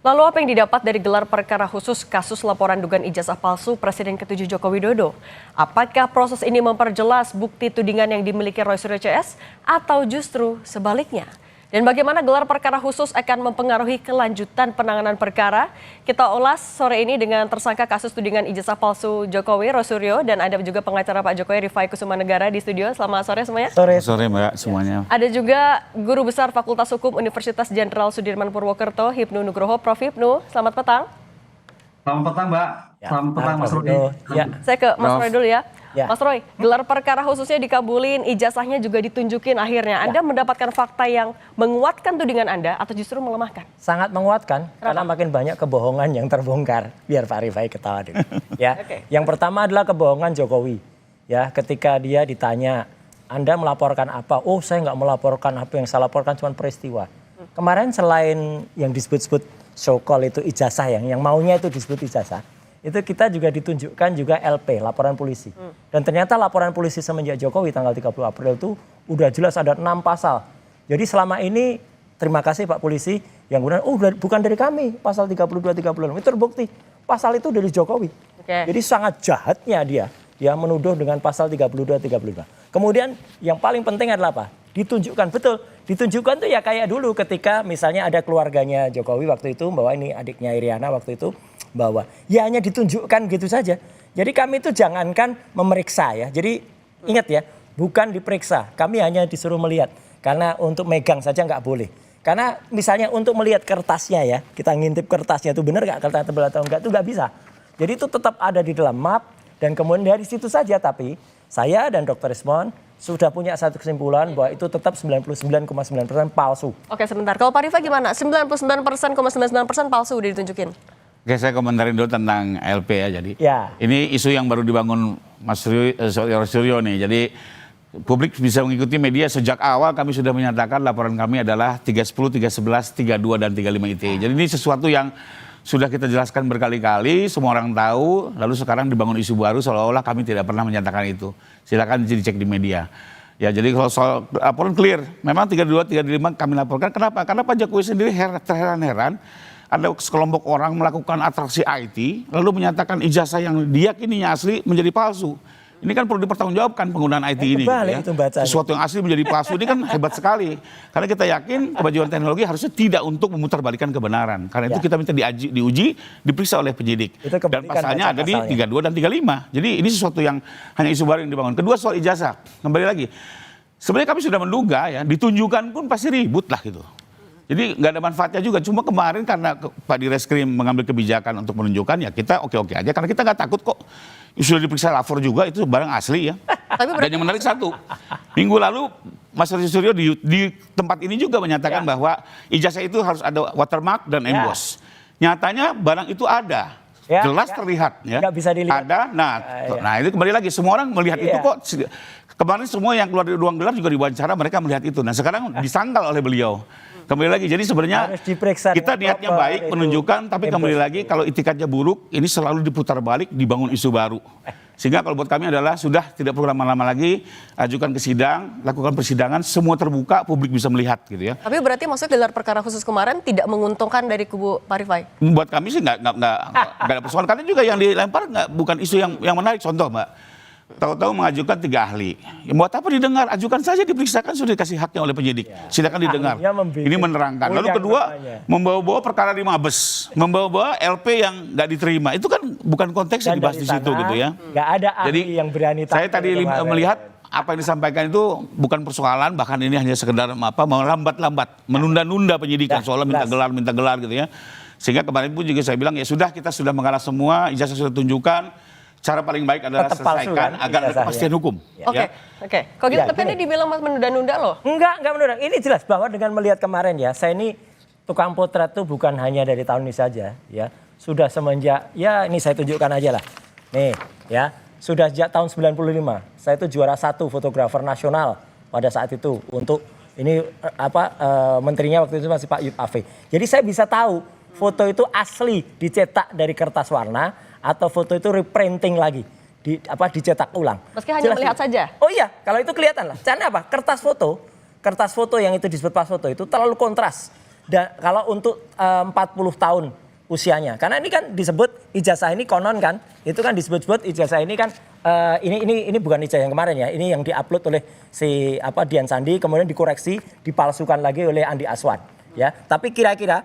Lalu apa yang didapat dari gelar perkara khusus kasus laporan dugaan ijazah palsu Presiden ke-7 Joko Widodo? Apakah proses ini memperjelas bukti tudingan yang dimiliki Roy Suryo CS atau justru sebaliknya? Dan bagaimana gelar perkara khusus akan mempengaruhi kelanjutan penanganan perkara? Kita ulas sore ini dengan tersangka kasus tudingan ijazah palsu Jokowi, Roy Suryo, dan ada juga pengacara Pak Jokowi, Rifai Kusumanegara di studio. Selamat sore semuanya. Sore Mbak semuanya. Ada juga Guru Besar Fakultas Hukum Universitas Jenderal Sudirman Purwokerto, Hipnu Nugroho. Prof. Hipnu, selamat petang. Selamat petang Mbak, selamat petang Mas Rudi. Ya, saya ke Mas Roy dulu ya. Ya. Mas Roy, gelar perkara khususnya dikabulin, ijazahnya juga ditunjukin akhirnya. Anda mendapatkan fakta yang menguatkan tudingan Anda atau justru melemahkan? Sangat menguatkan. Karena makin banyak kebohongan yang terbongkar. Biar Pak Rifai ketawa dulu. Ya. Yang pertama adalah kebohongan Jokowi. Ya, ketika dia ditanya, Anda melaporkan apa? Oh, saya nggak melaporkan apa, yang saya laporkan cuma peristiwa. Kemarin selain yang disebut-sebut so call itu ijazah, yang maunya itu disebut ijazah, itu kita juga ditunjukkan juga LP, laporan polisi. Dan ternyata laporan polisi semenjak Jokowi tanggal 30 April itu udah jelas ada 6 pasal. Jadi selama ini terima kasih Pak Polisi yang kemudian bukan dari kami pasal 32, 36. Itu terbukti pasal itu dari Jokowi. Jadi sangat jahatnya dia menuduh dengan pasal 32, 35. Kemudian yang paling penting adalah apa? Ditunjukkan, betul. Ditunjukkan tuh ya kayak dulu ketika misalnya ada keluarganya Jokowi waktu itu, bahwa ini adiknya Iriana waktu itu, bahwa ya hanya ditunjukkan gitu saja. Jadi kami itu jangankan memeriksa ya. Jadi ingat ya, bukan diperiksa. Kami hanya disuruh melihat. Karena untuk megang saja nggak boleh. Karena misalnya untuk melihat kertasnya ya, kita ngintip kertasnya itu benar nggak, kertas tebal atau enggak, itu nggak bisa. Jadi itu tetap ada di dalam map dan kemudian dari situ saja. Tapi saya dan Dr. Ismon sudah punya satu kesimpulan bahwa itu tetap 99,9% palsu. Oke, sebentar. Kalau Pak Rifai gimana? 99,99% palsu udah ditunjukin. Oke, saya komentarin dulu tentang LP ya. Jadi ini isu yang baru dibangun Mas Suryo nih. Jadi publik bisa mengikuti media sejak awal kami sudah menyatakan laporan kami adalah 310, 311, 32 dan 35 ITE. Jadi ini sesuatu yang sudah kita jelaskan berkali-kali, semua orang tahu, lalu sekarang dibangun isu baru seolah-olah kami tidak pernah menyatakan itu. Silakan dicek di media. Ya, jadi kalau soal laporan clear, memang 32, 35 kami laporkan. Kenapa? Karena Pak Jokowi sendiri terheran-heran ada sekelompok orang melakukan atraksi IT, lalu menyatakan ijazah yang diyakininya asli menjadi palsu. Ini kan perlu dipertanggungjawabkan penggunaan IT ini. Gitu ya. Sesuatu yang asli menjadi palsu ini kan hebat sekali. Karena kita yakin kemajuan teknologi harusnya tidak untuk memutarbalikkan kebenaran. Karena itu kita minta diuji, diperiksa oleh penyidik. Dan pasalnya ada di 32 dan 35. Jadi ini sesuatu yang hanya isu baru yang dibangun. Kedua soal ijazah, kembali lagi. Sebenarnya kami sudah menduga ya, ditunjukkan pun pasti ribut lah gitu. Jadi nggak ada manfaatnya juga. Cuma kemarin karena Pak Direskrim mengambil kebijakan untuk menunjukkan, ya kita oke-oke aja. Karena kita nggak takut kok. Sudah diperiksa lapor juga, itu barang asli ya. Dan yang menarik satu, minggu lalu Mas Suryo di tempat ini juga menyatakan bahwa ijazah itu harus ada watermark dan emboss. Nyatanya barang itu ada. Jelas terlihat ya. Nggak bisa dilihat. Ada. Nah itu kembali lagi semua orang melihat itu kok. Kemarin semua yang keluar dari ruang gelap juga diwawancara mereka melihat itu. Nah sekarang disangkal oleh beliau. Kembali lagi, jadi sebenarnya kita niatnya baik menunjukkan, tapi kembali lagi kalau itikadnya buruk, ini selalu diputar balik, dibangun isu baru. Sehingga kalau buat kami adalah sudah tidak perlu lama-lama lagi, ajukan ke sidang, lakukan persidangan, semua terbuka, publik bisa melihat gitu ya. Tapi berarti maksudnya gelar perkara khusus kemarin tidak menguntungkan dari kubu Pak Rifai? Buat kami sih nggak ada persoalan, karena juga yang dilempar bukan isu yang menarik. Contoh Mbak, tahu-tahu mengajukan 3 ahli. Ya, buat apa didengar? Ajukan saja, diperiksakan, sudah dikasih haknya oleh penyidik. Silakan didengar. Ini menerangkan. Lalu kedua, membawa-bawa perkara di Mabes, membawa-bawa LP yang nggak diterima. Itu kan bukan konteks yang dibahas di situ gitu ya. Nggak ada ahli yang berani. Saya tadi melihat apa yang disampaikan itu bukan persoalan, bahkan ini hanya sekedar melambat-lambat, menunda-nunda penyidikan soal minta gelar gitu ya. Sehingga kemarin pun juga saya bilang ya sudah, kita sudah mengalah semua, ijazah sudah tunjukkan. Cara paling baik adalah selesaikan agar ada kepastian hukum. Oke. Kalau gitu tapi ini dibilang Mas menunda-nunda loh. Enggak menunda. Ini jelas bahwa dengan melihat kemarin ya, saya ini tukang potret tuh bukan hanya dari tahun ini saja ya. Sudah semenjak, ya ini saya tunjukkan aja lah. Nih ya, sudah sejak tahun 95. Saya itu juara 1 fotografer nasional pada saat itu. Untuk ini menterinya waktu itu masih Pak Yud Afe. Jadi saya bisa tahu foto itu asli dicetak dari kertas warna atau foto itu reprinting lagi, dicetak ulang. Meski hanya melihat saja? Oh iya, kalau itu kelihatan lah. Caranya apa? Kertas foto yang itu disebut pas foto itu terlalu kontras. Dan kalau untuk 40 tahun usianya, karena ini kan disebut ijazah ini konon kan, itu kan disebut ijazah ini kan ini bukan ijazah yang kemarin ya, ini yang diupload oleh si Dian Sandi, kemudian dikoreksi, dipalsukan lagi oleh Andi Aswan, ya. Tapi kira-kira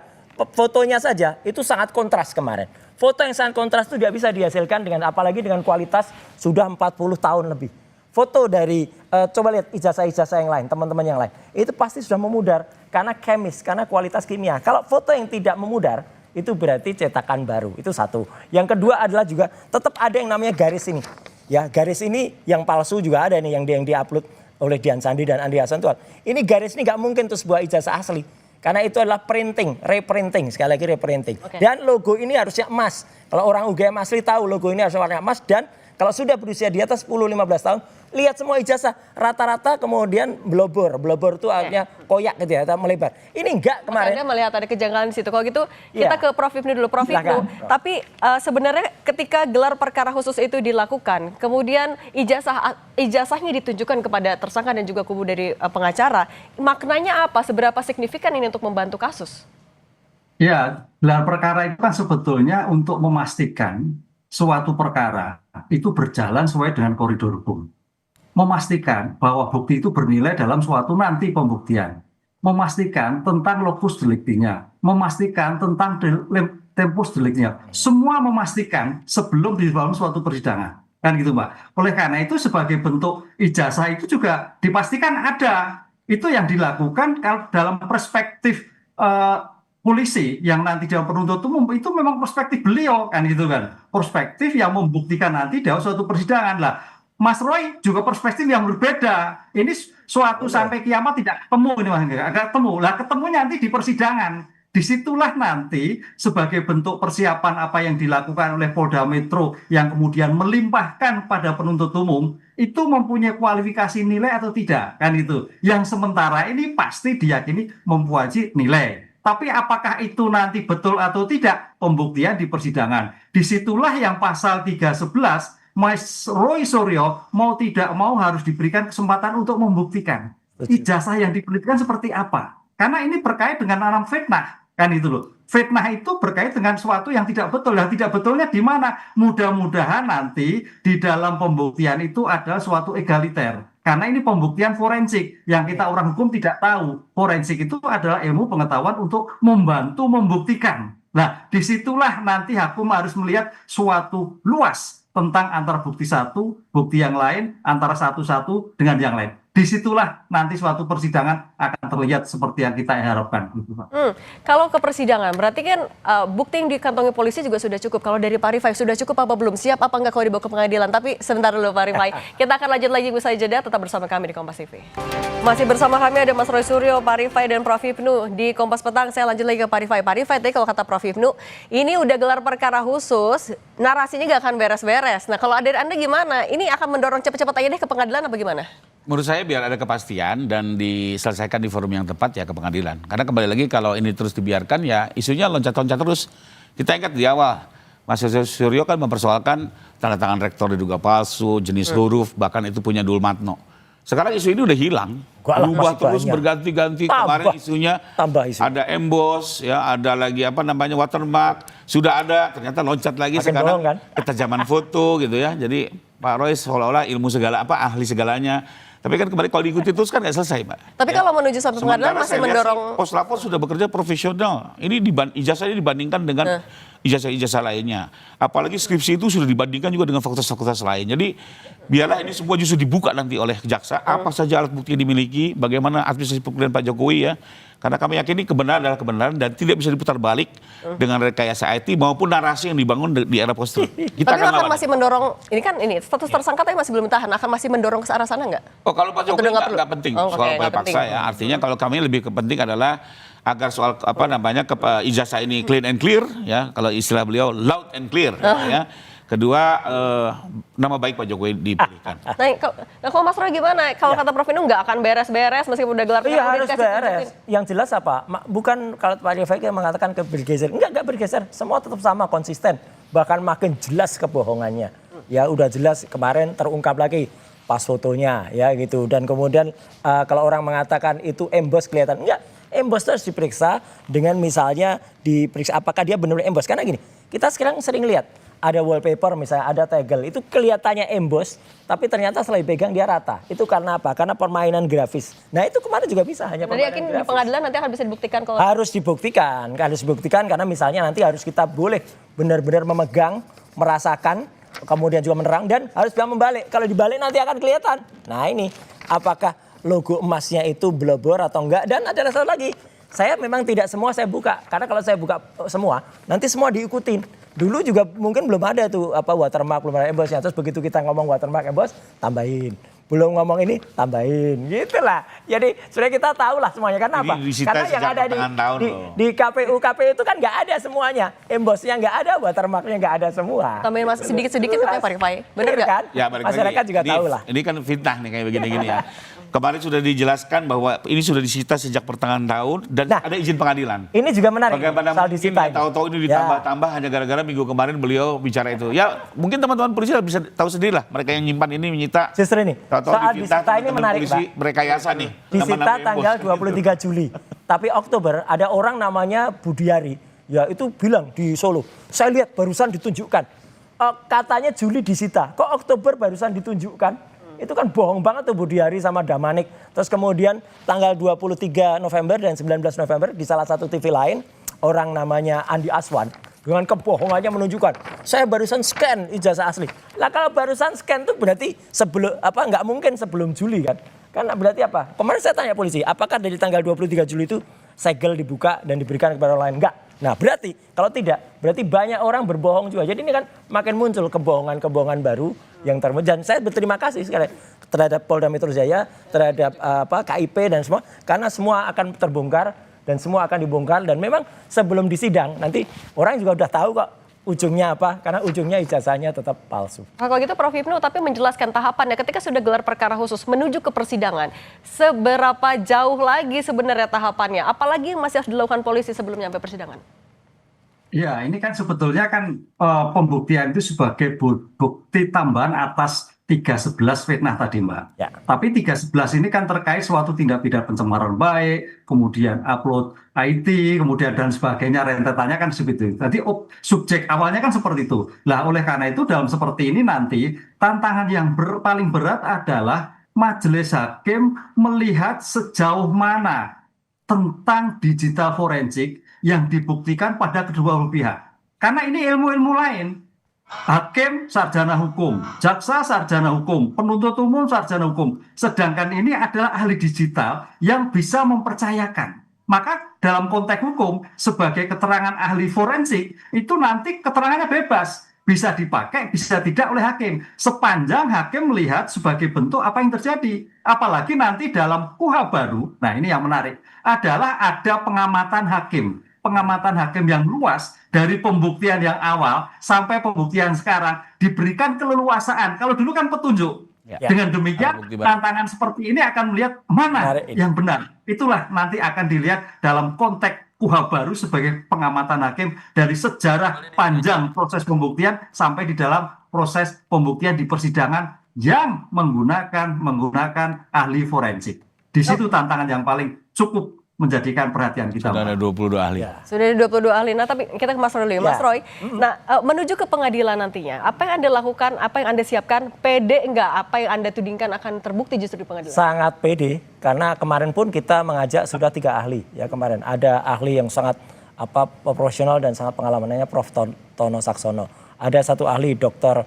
fotonya saja itu sangat kontras kemarin. Foto yang sangat kontras itu tidak bisa dihasilkan dengan apalagi dengan kualitas sudah 40 tahun lebih. Foto dari coba lihat ijazah-ijazah yang lain, teman-teman yang lain, itu pasti sudah memudar karena kemis, karena kualitas kimia. Kalau foto yang tidak memudar, itu berarti cetakan baru. Itu satu. Yang kedua adalah juga tetap ada yang namanya garis ini. Ya, garis ini yang palsu juga ada nih yang diupload oleh Dian Sandi dan Andi Hasan tuh. Ini garis ini nggak mungkin tuh sebuah ijazah asli. Karena itu adalah printing, reprinting, sekali lagi reprinting. Okay. Dan logo ini harusnya emas. Kalau orang UGM asli tahu logo ini harus warna emas, dan kalau sudah berusia di atas 10-15 tahun, lihat semua ijazah rata-rata kemudian blobor itu artinya koyak gitu ya, atau melebar. Ini enggak kemarin. Anda melihat ada kejanggalan di situ. Kalau gitu kita ke Prof Hipnu dulu. Prof Hipnu, tapi sebenarnya ketika gelar perkara khusus itu dilakukan, kemudian ijazahnya ditunjukkan kepada tersangka dan juga kubu dari pengacara, maknanya apa? Seberapa signifikan ini untuk membantu kasus? Ya, gelar perkara itu kan sebetulnya untuk memastikan suatu perkara itu berjalan sesuai dengan koridor hukum. Memastikan bahwa bukti itu bernilai dalam suatu nanti pembuktian. Memastikan tentang lokus deliktinya. Memastikan tentang tempus deliktinya. Semua memastikan sebelum dibangun suatu persidangan. Kan gitu, Mbak. Oleh karena itu sebagai bentuk ijazah itu juga dipastikan ada. Itu yang dilakukan kalau dalam perspektif polisi yang nanti dalam penuntut umum itu memang perspektif beliau kan gitu kan, perspektif yang membuktikan nanti dalam suatu persidangan lah. Mas Roy juga perspektif yang berbeda. Ini suatu sampai kiamat tidak ketemu ini Mas, agak ketemu lah, ketemunya nanti di persidangan. Disitulah nanti sebagai bentuk persiapan apa yang dilakukan oleh Polda Metro yang kemudian melimpahkan pada penuntut umum itu mempunyai kualifikasi nilai atau tidak kan itu. Yang sementara ini pasti diyakini mempunyai nilai. Tapi apakah itu nanti betul atau tidak? Pembuktian di persidangan. Disitulah yang pasal 311, Mas Roy Suryo mau tidak mau harus diberikan kesempatan untuk membuktikan. Ijazah yang diberikan seperti apa? Karena ini berkait dengan alam fitnah. Kan itu loh. Fitnah itu berkait dengan sesuatu yang tidak betul. Yang tidak betulnya di mana? Mudah-mudahan nanti di dalam pembuktian itu ada suatu egaliter. Karena ini pembuktian forensik yang kita orang hukum tidak tahu. Forensik itu adalah ilmu pengetahuan untuk membantu membuktikan. Nah, disitulah nanti hakim harus melihat suatu luas tentang antara bukti satu, bukti yang lain, antara satu-satu dengan yang lain. Disitulah nanti suatu persidangan akan terlihat seperti yang kita harapkan. Kalau ke persidangan, berarti kan bukti yang dikantongi polisi juga sudah cukup. Kalau dari Pak Rifai sudah cukup apa belum? Siap apa enggak kalau dibawa ke pengadilan? Tapi sebentar dulu Pak Rifai. Kita akan lanjut lagi usai jeda, tetap bersama kami di Kompas TV. Masih bersama kami ada Mas Roy Suryo, Pak Rifai dan Prof Hipnu di Kompas Petang. Saya lanjut lagi ke Pak Rifai. Pak Rifai tadi kalau kata Prof Hipnu, ini udah gelar perkara khusus, narasinya nggak akan beres-beres. Nah kalau dari Anda gimana? Ini akan mendorong cepat-cepat aja deh ke pengadilan apa gimana? Menurut saya biar ada kepastian dan diselesaikan di forum yang tepat ya ke pengadilan. Karena kembali lagi kalau ini terus dibiarkan ya isunya loncat-loncat terus. Kita ingat di awal Mas Suryo kan mempersoalkan tanda tangan rektor diduga palsu, jenis huruf, bahkan itu punya Dulmatno. Sekarang isu ini udah hilang, berubah terus berganti-ganti. Kemarin isunya ada emboss, ya ada lagi apa namanya watermark, sudah ada ternyata loncat lagi makin sekarang kan? Ketajaman foto gitu ya. Jadi Pak Roy seolah-olah ilmu segala apa ahli segalanya. Tapi kan kembali kalau diikuti terus kan nggak selesai, Mbak. Tapi ya, kalau menuju sampai pengadilan masih mendorong. Poslapor sudah bekerja profesional. Ini ijazahnya dibandingkan dengan ijazah-ijazah lainnya. Apalagi skripsi itu sudah dibandingkan juga dengan fakultas-fakultas lain. Jadi biarlah ini semua justru dibuka nanti oleh jaksa. Apa saja alat bukti yang dimiliki, bagaimana administrasi pemilihan Pak Jokowi ya. Karena kami yakin ini kebenaran adalah kebenaran dan tidak bisa diputar balik dengan rekayasa IT maupun narasi yang dibangun di era post truth. Kita akan masih mendorong, ini kan ini status tersangka tapi masih belum ditahan, akan masih mendorong ke arah sana nggak? Oh kalau Pak Jokowi nggak penting soal upaya paksa ya. Artinya kalau kami lebih penting adalah agar soal apa namanya ijazah ini clean and clear ya. Kalau istilah beliau loud and clear ya. Kedua, nama baik Pak Jokowi diberikan. Nah, kalau Mas Roy gimana? Kalau kata Prof Hipnu nggak akan beres-beres meskipun udah gelar perkara. Iya harus beres. Yang jelas apa? Bukan kalau Pak Rifai mengatakan bergeser. Enggak bergeser. Semua tetap sama, konsisten. Bahkan makin jelas kebohongannya. Ya udah jelas kemarin terungkap lagi pas fotonya ya gitu. Dan kemudian kalau orang mengatakan itu emboss kelihatan. Enggak. embos itu harus diperiksa dengan misalnya diperiksa apakah dia benar-benar embos. Karena gini, kita sekarang sering lihat ada wallpaper misalnya, ada tegel, itu kelihatannya embos, tapi ternyata setelah dipegang dia rata. Itu karena apa? Karena permainan grafis. Nah itu kemarin juga bisa, hanya permainan yakin grafis. di pengadilan nanti akan bisa dibuktikan kalau... Harus dibuktikan karena misalnya nanti harus kita boleh benar-benar memegang, merasakan, kemudian juga menerang dan harus bisa membalik. Kalau dibalik nanti akan kelihatan. Nah ini, apakah logo emasnya itu blobor atau enggak? Dan ada satu lagi, saya memang tidak semua saya buka. Karena kalau saya buka semua, nanti semua diikutin. Dulu juga mungkin belum ada tuh watermark, belum ada embosnya. Terus begitu kita ngomong watermark embos, tambahin. Belum ngomong ini, tambahin. Gitulah. Jadi sebenarnya kita tahu lah semuanya. Karena apa? Karena yang ada di KPU itu kan nggak ada semuanya. Embosnya nggak ada, watermarknya nggak ada semua. Tambahin sedikit-sedikit katanya Pak Rifai. Bener nggak? Kan? Ya, masyarakat juga tahu lah. Ini kan fitnah nih kayak begini-gini ya. Kemarin sudah dijelaskan bahwa ini sudah disita sejak pertengahan tahun dan ada izin pengadilan. Ini juga menarik. Bagaimana mungkin tahu-tahu ini ditambah-tambah hanya gara-gara minggu kemarin beliau bicara itu. Ya mungkin teman-teman polisi bisa tahu sendiri lah. Mereka yang nyimpan ini menyita. Justru ini, soal disita ini menarik polisi, Pak. Merekayasa nih. Disita tanggal 23 Juli. Tapi Oktober ada orang namanya Budiari. Ya itu bilang di Solo. Saya lihat barusan ditunjukkan. Katanya Juli disita. Kok Oktober barusan ditunjukkan? Itu kan bohong banget tuh Budiari sama Damanik. Terus kemudian tanggal 23 November dan 19 November di salah satu TV lain, orang namanya Andi Aswan dengan kebohongannya menunjukkan saya barusan scan ijazah asli. Lah kalau barusan scan tuh berarti sebelum nggak mungkin sebelum Juli kan? Kan berarti apa? Kemarin saya tanya polisi, apakah dari tanggal 23 Juli itu segel dibuka dan diberikan kepada orang lain? Enggak. Nah berarti kalau tidak, berarti banyak orang berbohong juga. Jadi ini kan makin muncul kebohongan-kebohongan baru yang terjadi. Dan saya berterima kasih sekali terhadap Polda Metro Jaya, terhadap KIP dan semua. Karena semua akan terbongkar dan semua akan dibongkar. Dan memang sebelum disidang nanti orang juga udah tahu kok ujungnya apa. Karena ujungnya ijazahnya tetap palsu. Nah, kalau gitu Prof Hipnu tapi menjelaskan tahapannya ketika sudah gelar perkara khusus menuju ke persidangan. Seberapa jauh lagi sebenarnya tahapannya? Apalagi yang masih harus dilakukan polisi sebelum nyampe persidangan? Ya, ini kan sebetulnya kan pembuktian itu sebagai bukti tambahan atas 311 fitnah tadi, Mbak. Ya. Tapi 311 ini kan terkait suatu tindak pidana pencemaran baik, kemudian upload IT, kemudian dan sebagainya, rentetannya kan seperti itu. Tadi subjek awalnya kan seperti itu. Nah, oleh karena itu dalam seperti ini nanti tantangan yang paling berat adalah majelis hakim melihat sejauh mana tentang digital forensik yang dibuktikan pada kedua pihak. Karena ini ilmu-ilmu lain. Hakim sarjana hukum, jaksa sarjana hukum, penuntut umum sarjana hukum. Sedangkan ini adalah ahli digital yang bisa mempercayakan. Maka dalam konteks hukum sebagai keterangan ahli forensik itu nanti keterangannya bebas. Bisa dipakai, bisa tidak oleh hakim. Sepanjang hakim melihat sebagai bentuk apa yang terjadi. Apalagi nanti dalam KUHA baru, nah ini yang menarik, adalah ada pengamatan hakim. Pengamatan hakim yang luas dari pembuktian yang awal sampai pembuktian sekarang diberikan keleluasaan. Kalau dulu kan petunjuk. Ya. Dengan demikian tantangan seperti ini akan melihat mana yang benar. Itulah nanti akan dilihat dalam konteks KUHA baru sebagai pengamatan hakim dari sejarah panjang proses pembuktian sampai di dalam proses pembuktian di persidangan yang menggunakan ahli forensik. Di situ tantangan yang paling cukup menjadikan perhatian kita. Sudah ada 22 ahli. Ya. Sudah ada 22 ahli. Nah, tapi kita ke Mas Roy dulu ya. Mas Roy, nah menuju ke pengadilan nantinya, apa yang Anda lakukan, apa yang Anda siapkan, pede enggak apa yang Anda tudingkan akan terbukti justru di pengadilan? Sangat pede, karena kemarin pun kita mengajak sudah 3 ahli. Ya kemarin ada ahli yang sangat profesional dan sangat pengalamannya, Prof. Tono Saksono. Ada satu ahli, Dr.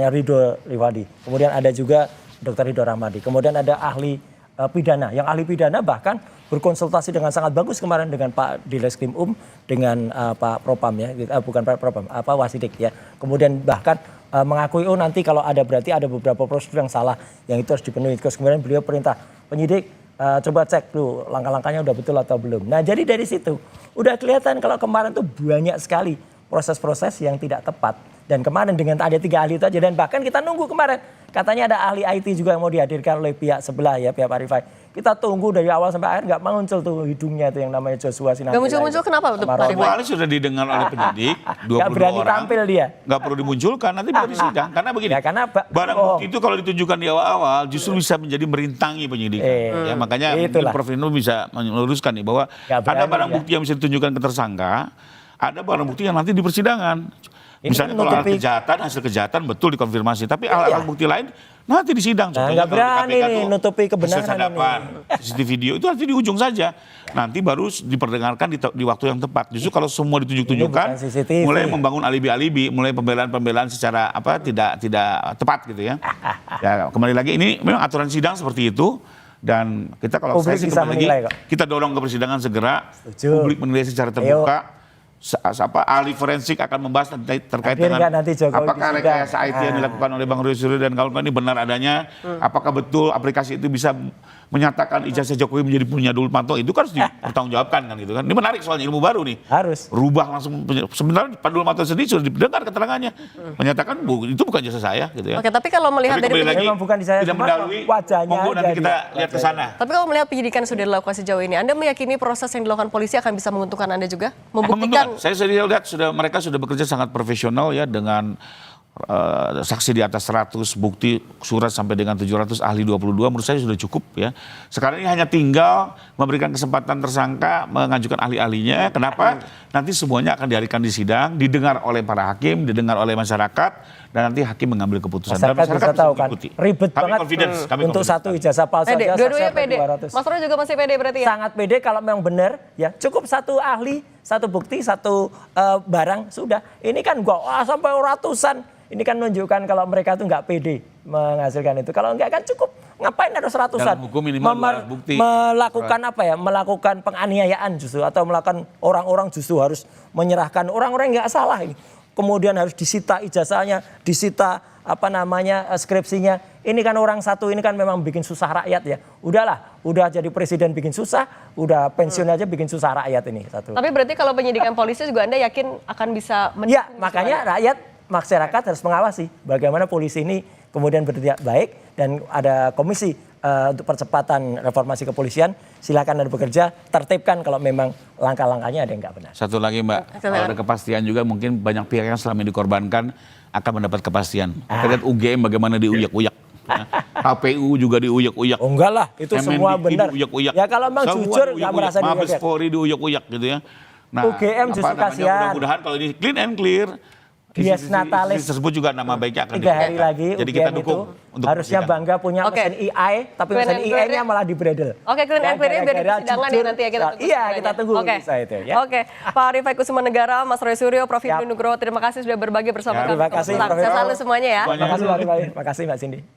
Ridho Riwadi. Kemudian ada juga Dr. Ridho Rahmadi. Kemudian ada ahli pidana, yang ahli pidana bahkan berkonsultasi dengan sangat bagus kemarin dengan Pak Direskrim dengan Pak Propam ya, bukan Pak Propam, Wasidik ya. Kemudian bahkan mengakui nanti kalau berarti ada beberapa prosedur yang salah yang itu harus dipenuhi. Terus kemudian beliau perintah penyidik coba cek dulu langkah-langkahnya udah betul atau belum. Nah jadi dari situ udah kelihatan kalau kemarin tuh banyak sekali proses-proses yang tidak tepat. Dan kemarin dengan ada 3 ahli itu aja dan bahkan kita nunggu kemarin Katanya ada ahli IT juga yang mau dihadirkan oleh pihak sebelah ya, pihak Pak Rifai. Kita tunggu dari awal sampai akhir nggak muncul tuh hidungnya tuh yang namanya Joshua Sinatila. Nggak muncul-muncul kenapa tuh Pak Rifai? Awalnya sudah didengar oleh penyidik, 22 Nggak berani orang. tampil dia. Nggak perlu dimunculkan, nanti bisa disidang. Karena begini, Ya, karena barang bukti itu kalau ditunjukkan di awal-awal justru bisa menjadi merintangi penyidikan. Ya, makanya mungkin Prof. Rino bisa meluruskan nih bahwa ada barang bukti yang bisa ditunjukkan ke tersangka, ada barang bukti yang nanti di persidangan. Misalnya kalau hasil kejahatan betul dikonfirmasi, tapi alat bukti lain nanti di sidang. Contohnya nggak berani nih nutupi kebenaran ini. CCTV video itu nanti di ujung saja. Nanti baru diperdengarkan di waktu yang tepat. Justru kalau semua ditunjuk-tunjukkan, mulai membangun alibi-alibi, mulai pembelaan-pembelaan secara tidak tepat gitu ya. Ya kembali lagi ini memang aturan sidang seperti itu. Dan kita kalau publik saya sih bisa menilai lagi, kita dorong ke persidangan segera. Publik menilai secara terbuka. Ahli forensik akan membahas terkait dengan apakah rekayasa IT yang dilakukan oleh Bang Roy Suryo dan kawan-kawan ini benar adanya, apakah betul aplikasi itu bisa menyatakan ijazah Jokowi menjadi punya Nurtanto, itu kan harus dipertanggungjawabkan kan gitu kan. Ini menarik soalnya, ilmu baru nih. Harus. Rubah langsung. Sebenarnya Pak Nurtanto sendiri sudah didengar keterangannya. Menyatakan itu bukan jasa saya gitu ya. Oke, tapi kalau melihat dari memang bukan di saya, tidak mendahului wajahnya nanti kita lihat ke sana. Tapi kalau melihat penyidikan sudah dilakukan sejauh ini, Anda meyakini proses yang dilakukan polisi akan bisa menguntungkan Anda juga? Membuktikan. Saya lihat mereka sudah bekerja sangat profesional ya dengan saksi di atas 100, bukti surat sampai dengan 700, ahli 22, menurut saya sudah cukup ya. Sekarang ini hanya tinggal memberikan kesempatan tersangka mengajukan ahli-ahlinya. Kenapa? Nanti semuanya akan dihadirkan di sidang, didengar oleh para hakim, didengar oleh masyarakat, dan nanti hakim mengambil keputusan. Masyarakat bisa tahu kan, ribet banget untuk satu ijazah palsu aja. Dua-duanya pede. Mas Roy juga masih pede berarti ya? Sangat pede kalau memang benar ya. Cukup satu ahli, satu bukti, satu barang, sudah. Ini kan sampai ratusan. Ini kan menunjukkan kalau mereka itu nggak pede menghasilkan itu. Kalau nggak kan cukup. Ngapain harus ratusan? Dalam hukum minimal bukti. Melakukan apa ya? Melakukan penganiayaan justru. Atau melakukan orang-orang justru harus menyerahkan orang-orang yang nggak salah ini. Kemudian harus disita ijazahnya, disita skripsinya. Ini kan orang satu ini kan memang bikin susah rakyat ya. Udahlah, udah jadi presiden bikin susah, udah pensiun aja bikin susah rakyat ini satu. Tapi berarti kalau penyidikan polisi juga Anda yakin akan bisa ya, makanya masyarakat harus mengawasi bagaimana polisi ini kemudian bertindak baik dan ada komisi untuk percepatan reformasi kepolisian. Silakan Anda bekerja, tertibkan kalau memang langkah-langkahnya ada yang nggak benar. Satu lagi Mbak, kalau ada kepastian juga mungkin banyak pihak yang selama ini dikorbankan akan mendapat kepastian. Kita lihat UGM bagaimana diuyak-uyak. HPU juga diuyak-uyak. Oh enggak lah, itu semua benar. Ya kalau memang jujur nggak merasa diuyak-uyak. Mabes Polri diuyak-uyak gitu ya. Nah, UGM justru kasihan. Mudah-mudahan kalau ini clean and clear. Dias Natalis tersebut juga nama baiknya akan 3 hari lagi. Jadi kita dukung untuk harusnya bangga punya mesin AI, tapi mesin AI-nya malah dibredel. Oke, clean and clear biar di persidangan ya nanti ya kita tunggu. Iya, kita tunggu bisa itu ya. Oke, Pak Rifai Kusumanegara, Mas Roy Suryo, Prof. Ibnu Nugroho, terima kasih sudah berbagi bersama kami. Terima kasih, Sehat selalu semuanya ya. Terima kasih Pak Rifai, terima kasih Mbak Cindy.